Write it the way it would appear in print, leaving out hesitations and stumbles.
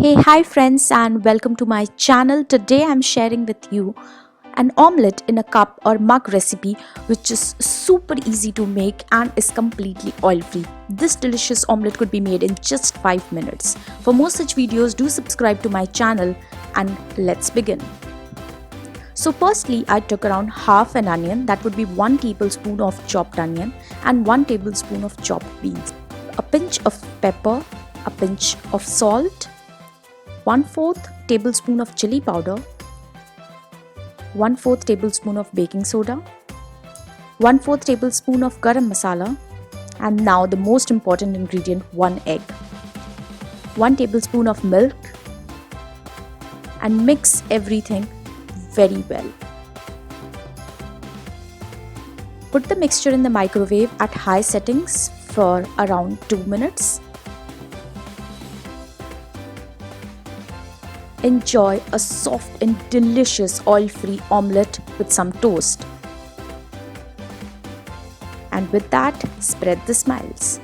Hey, hi friends, and welcome to my channel. Today I'm sharing with you an omelette in a cup or mug recipe which is super easy to make and is completely oil free. This delicious omelette could be made in just 5 minutes. For more such videos, do subscribe to my channel and let's begin. So firstly, I took around half an onion, that would be 1 tablespoon of chopped onion and 1 tablespoon of chopped beans, a pinch of pepper, a pinch of salt, 1/4 tablespoon of chili powder, 1/4 tablespoon of baking soda, 1/4 tablespoon of garam masala, and now the most important ingredient, 1 egg, 1 tablespoon of milk, and mix everything very well. Put the mixture in the microwave at high settings for around 2 minutes. Enjoy a soft and delicious oil-free omelette with some toast. And with that, spread the smiles.